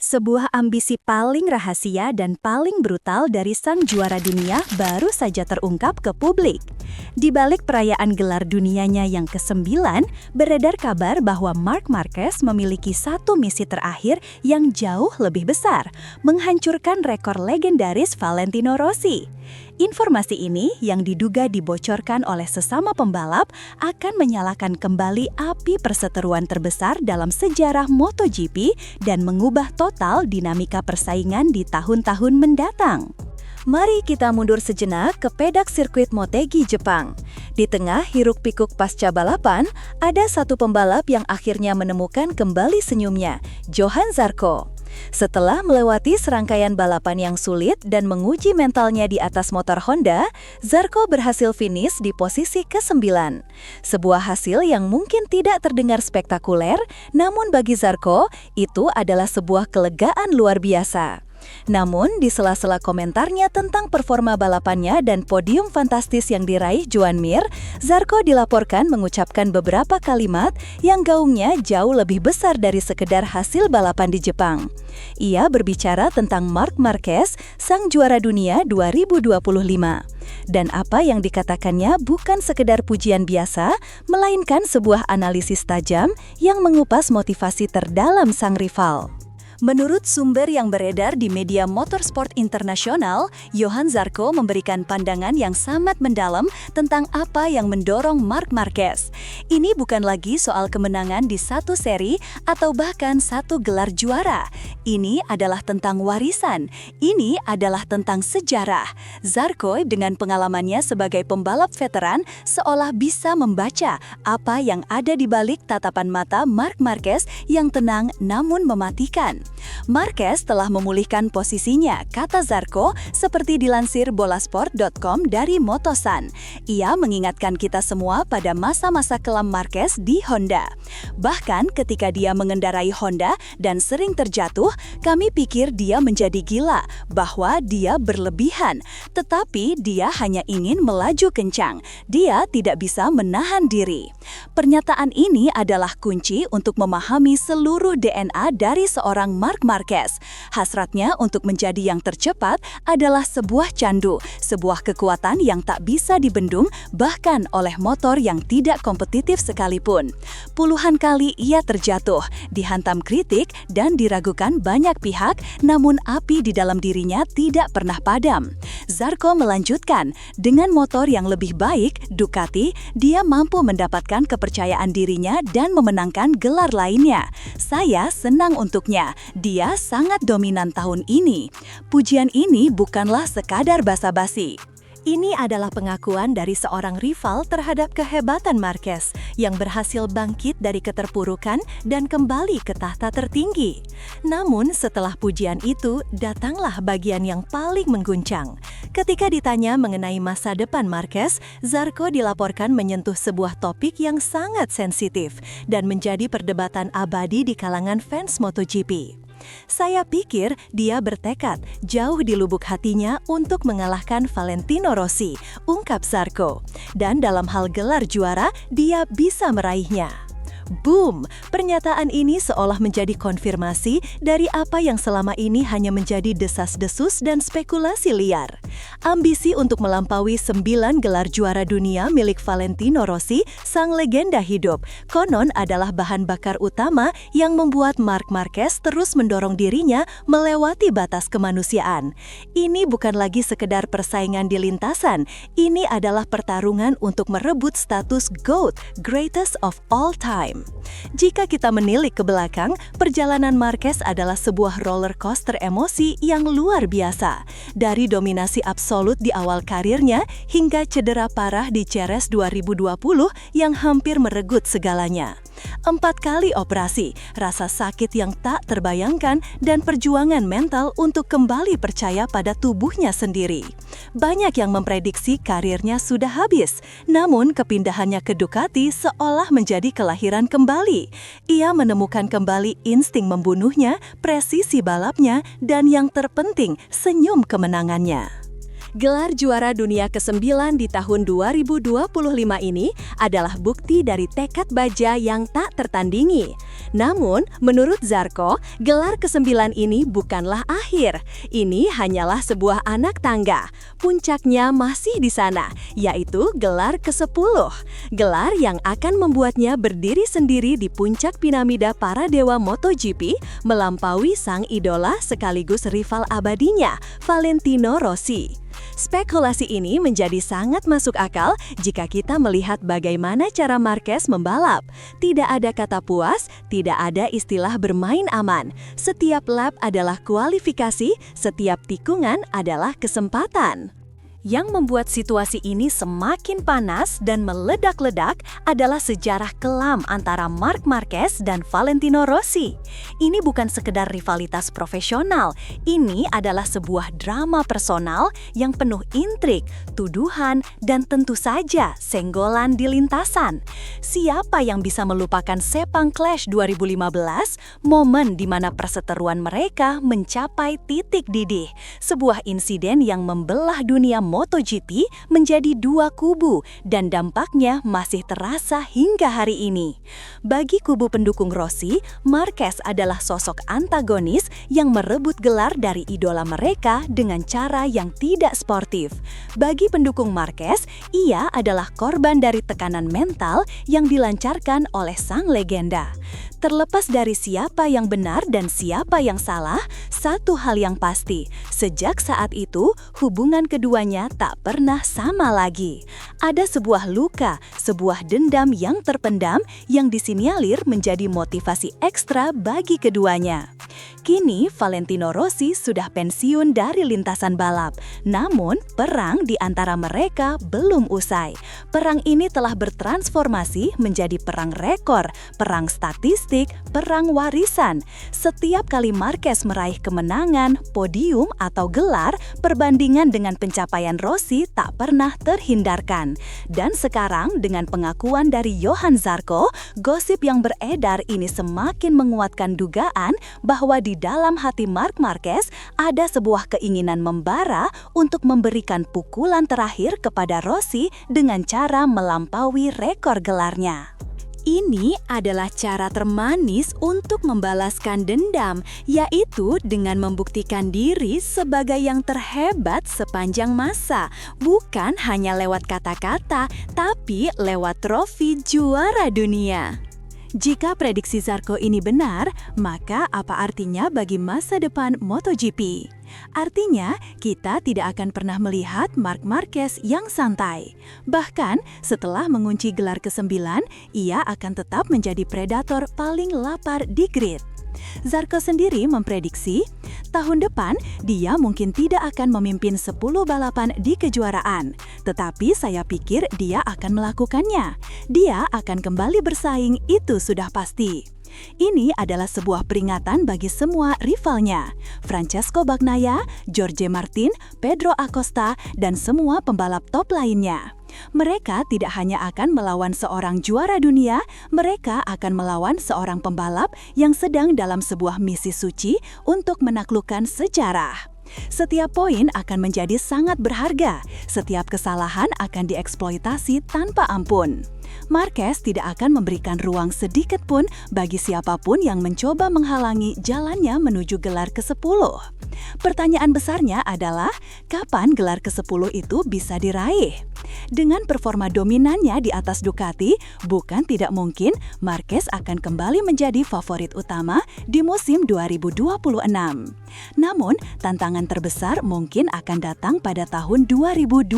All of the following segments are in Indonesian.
Sebuah ambisi paling rahasia dan paling brutal dari sang juara dunia baru saja terungkap ke publik. Di balik perayaan gelar dunianya yang ke-9, beredar kabar bahwa Marc Marquez memiliki satu misi terakhir yang jauh lebih besar, menghancurkan rekor legendaris Valentino Rossi. Informasi ini yang diduga dibocorkan oleh sesama pembalap akan menyalakan kembali api perseteruan terbesar dalam sejarah MotoGP dan mengubah total dinamika persaingan di tahun-tahun mendatang. Mari kita mundur sejenak ke pedak sirkuit Motegi Jepang. Di tengah hiruk-pikuk pasca balapan, ada satu pembalap yang akhirnya menemukan kembali senyumnya, Johann Zarco. Setelah melewati serangkaian balapan yang sulit dan menguji mentalnya di atas motor Honda, Zarco berhasil finish di posisi ke-9. Sebuah hasil yang mungkin tidak terdengar spektakuler, namun bagi Zarco, itu adalah sebuah kelegaan luar biasa. Namun, di sela-sela komentarnya tentang performa balapannya dan podium fantastis yang diraih Joan Mir, Zarco dilaporkan mengucapkan beberapa kalimat yang gaungnya jauh lebih besar dari sekedar hasil balapan di Jepang. Ia berbicara tentang Marc Marquez, sang juara dunia 2025. Dan apa yang dikatakannya bukan sekedar pujian biasa, melainkan sebuah analisis tajam yang mengupas motivasi terdalam sang rival. Menurut sumber yang beredar di media motorsport internasional, Johann Zarco memberikan pandangan yang sangat mendalam tentang apa yang mendorong Marc Marquez. Ini bukan lagi soal kemenangan di satu seri atau bahkan satu gelar juara. Ini adalah tentang warisan. Ini adalah tentang sejarah. Zarco dengan pengalamannya sebagai pembalap veteran seolah bisa membaca apa yang ada di balik tatapan mata Marc Marquez yang tenang namun mematikan. Marquez telah memulihkan posisinya, kata Zarco, seperti dilansir bolasport.com dari Motosan. Ia mengingatkan kita semua pada masa-masa kelam Marquez di Honda. Bahkan ketika dia mengendarai Honda dan sering terjatuh, kami pikir dia menjadi gila, bahwa dia berlebihan. Tetapi dia hanya ingin melaju kencang. Dia tidak bisa menahan diri. Pernyataan ini adalah kunci untuk memahami seluruh DNA dari seorang Marc Marquez. Hasratnya untuk menjadi yang tercepat adalah sebuah candu, sebuah kekuatan yang tak bisa dibendung bahkan oleh motor yang tidak kompetitif sekalipun. Puluhan kali ia terjatuh, dihantam kritik dan diragukan banyak pihak, namun api di dalam dirinya tidak pernah padam. Zarco melanjutkan, dengan motor yang lebih baik, Ducati, dia mampu mendapatkan kepercayaan dirinya dan memenangkan gelar lainnya. Saya senang untuknya. Dia sangat dominan tahun ini. Pujian ini bukanlah sekadar basa-basi. Ini adalah pengakuan dari seorang rival terhadap kehebatan Marquez yang berhasil bangkit dari keterpurukan dan kembali ke tahta tertinggi. Namun setelah pujian itu, datanglah bagian yang paling mengguncang. Ketika ditanya mengenai masa depan Marquez, Zarco dilaporkan menyentuh sebuah topik yang sangat sensitif dan menjadi perdebatan abadi di kalangan fans MotoGP. Saya pikir dia bertekad jauh di lubuk hatinya untuk mengalahkan Valentino Rossi, ungkap Zarco. Dan dalam hal gelar juara, dia bisa meraihnya. Boom! Pernyataan ini seolah menjadi konfirmasi dari apa yang selama ini hanya menjadi desas-desus dan spekulasi liar. Ambisi untuk melampaui 9 gelar juara dunia milik Valentino Rossi, sang legenda hidup, konon adalah bahan bakar utama yang membuat Marc Marquez terus mendorong dirinya melewati batas kemanusiaan. Ini bukan lagi sekedar persaingan di lintasan, ini adalah pertarungan untuk merebut status GOAT, greatest of all time. Jika kita menilik ke belakang, perjalanan Marquez adalah sebuah roller coaster emosi yang luar biasa. Dari dominasi absolut di awal karirnya hingga cedera parah di Jerez 2020 yang hampir merenggut segalanya. 4 kali operasi, rasa sakit yang tak terbayangkan, dan perjuangan mental untuk kembali percaya pada tubuhnya sendiri. Banyak yang memprediksi karirnya sudah habis, namun kepindahannya ke Ducati seolah menjadi kelahiran kembali. Ia menemukan kembali insting membunuhnya, presisi balapnya, dan yang terpenting, senyum kemenangannya. Gelar juara dunia ke-9 di tahun 2025 ini adalah bukti dari tekad Baja yang tak tertandingi. Namun, menurut Zarko, gelar ke-9 ini bukanlah akhir. Ini hanyalah sebuah anak tangga. Puncaknya masih di sana, yaitu gelar ke-10. Gelar yang akan membuatnya berdiri sendiri di puncak piramida para dewa MotoGP, melampaui sang idola sekaligus rival abadinya, Valentino Rossi. Spekulasi ini menjadi sangat masuk akal jika kita melihat bagaimana cara Marquez membalap. Tidak ada kata puas, tidak ada istilah bermain aman. Setiap lap adalah kualifikasi, setiap tikungan adalah kesempatan. Yang membuat situasi ini semakin panas dan meledak-ledak adalah sejarah kelam antara Marc Marquez dan Valentino Rossi. Ini bukan sekedar rivalitas profesional, ini adalah sebuah drama personal yang penuh intrik, tuduhan, dan tentu saja senggolan di lintasan. Siapa yang bisa melupakan Sepang Clash 2015, momen di mana perseteruan mereka mencapai titik didih, sebuah insiden yang membelah dunia MotoGP menjadi dua kubu dan dampaknya masih terasa hingga hari ini. Bagi kubu pendukung Rossi, Marquez adalah sosok antagonis yang merebut gelar dari idola mereka dengan cara yang tidak sportif. Bagi pendukung Marquez, ia adalah korban dari tekanan mental yang dilancarkan oleh sang legenda. Terlepas dari siapa yang benar dan siapa yang salah, satu hal yang pasti, sejak saat itu hubungan keduanya tak pernah sama lagi. Ada sebuah luka, sebuah dendam yang terpendam yang disinyalir menjadi motivasi ekstra bagi keduanya. Kini Valentino Rossi sudah pensiun dari lintasan balap, namun perang di antara mereka belum usai. Perang ini telah bertransformasi menjadi perang rekor, perang statistik, perang warisan. Setiap kali Marquez meraih kemenangan, podium, atau gelar, perbandingan dengan pencapaian Rossi tak pernah terhindarkan. Dan sekarang dengan pengakuan dari Johan Zarco, gosip yang beredar ini semakin menguatkan dugaan bahwa di dalam hati Marc Marquez ada sebuah keinginan membara untuk memberikan pukulan terakhir kepada Rossi dengan cara melampaui rekor gelarnya. Ini adalah cara termanis untuk membalaskan dendam, yaitu dengan membuktikan diri sebagai yang terhebat sepanjang masa, bukan hanya lewat kata-kata, tapi lewat trofi juara dunia. Jika prediksi Zarco ini benar, maka apa artinya bagi masa depan MotoGP? Artinya, kita tidak akan pernah melihat Marc Marquez yang santai. Bahkan, setelah mengunci gelar ke-9, ia akan tetap menjadi predator paling lapar di grid. Zarco sendiri memprediksi, tahun depan dia mungkin tidak akan memimpin 10 balapan di kejuaraan. Tetapi saya pikir dia akan melakukannya. Dia akan kembali bersaing, itu sudah pasti. Ini adalah sebuah peringatan bagi semua rivalnya, Francesco Bagnaia, Jorge Martin, Pedro Acosta, dan semua pembalap top lainnya. Mereka tidak hanya akan melawan seorang juara dunia, mereka akan melawan seorang pembalap yang sedang dalam sebuah misi suci untuk menaklukkan sejarah. Setiap poin akan menjadi sangat berharga, setiap kesalahan akan dieksploitasi tanpa ampun. Marquez tidak akan memberikan ruang sedikit pun bagi siapapun yang mencoba menghalangi jalannya menuju gelar ke-10. Pertanyaan besarnya adalah, kapan gelar ke-10 itu bisa diraih? Dengan performa dominannya di atas Ducati, bukan tidak mungkin Marquez akan kembali menjadi favorit utama di musim 2026. Namun, tantangan terbesar mungkin akan datang pada tahun 2027,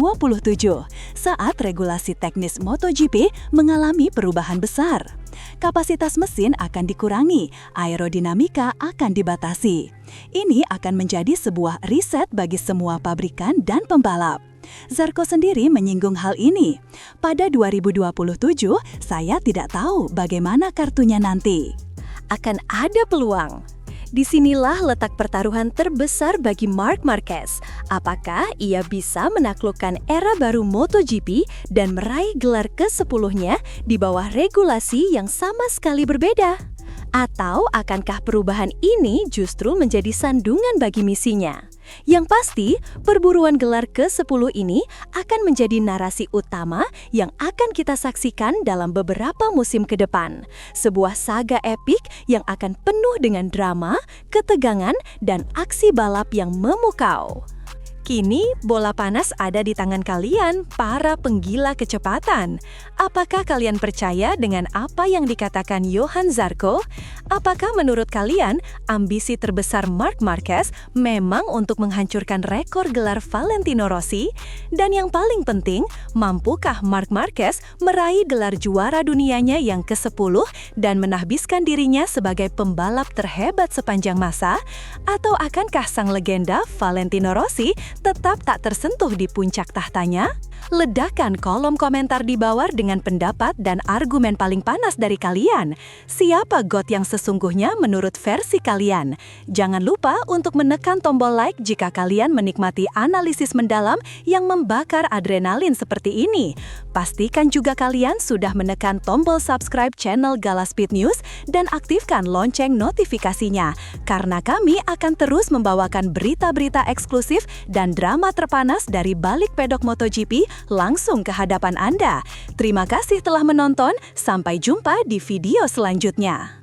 saat regulasi teknis MotoGP mengalami perubahan besar. Kapasitas mesin akan dikurangi, aerodinamika akan dibatasi. Ini akan menjadi sebuah riset bagi semua pabrikan dan pembalap. Zarco sendiri menyinggung hal ini. Pada 2027, saya tidak tahu bagaimana kartunya nanti. Akan ada peluang. Disinilah letak pertaruhan terbesar bagi Marc Marquez. Apakah ia bisa menaklukkan era baru MotoGP dan meraih gelar ke-10-nya di bawah regulasi yang sama sekali berbeda? Atau akankah perubahan ini justru menjadi sandungan bagi misinya? Yang pasti, perburuan gelar ke-10 ini akan menjadi narasi utama yang akan kita saksikan dalam beberapa musim ke depan. Sebuah saga epik yang akan penuh dengan drama, ketegangan, dan aksi balap yang memukau. Kini, bola panas ada di tangan kalian, para penggila kecepatan. Apakah kalian percaya dengan apa yang dikatakan Johann Zarco? Apakah menurut kalian, ambisi terbesar Marc Marquez memang untuk menghancurkan rekor gelar Valentino Rossi? Dan yang paling penting, mampukah Marc Marquez meraih gelar juara dunianya yang ke-10 dan menahbiskan dirinya sebagai pembalap terhebat sepanjang masa? Atau akankah sang legenda Valentino Rossi tetap tak tersentuh di puncak tahtanya? Ledakan kolom komentar di bawah dengan pendapat dan argumen paling panas dari kalian. Siapa GOAT yang sesungguhnya menurut versi kalian? Jangan lupa untuk menekan tombol like jika kalian menikmati analisis mendalam yang membakar adrenalin seperti ini. Pastikan juga kalian sudah menekan tombol subscribe channel Gala Speed News dan aktifkan lonceng notifikasinya, karena kami akan terus membawakan berita-berita eksklusif dan drama terpanas dari balik pedok MotoGP langsung ke hadapan Anda. Terima kasih telah menonton, sampai jumpa di video selanjutnya.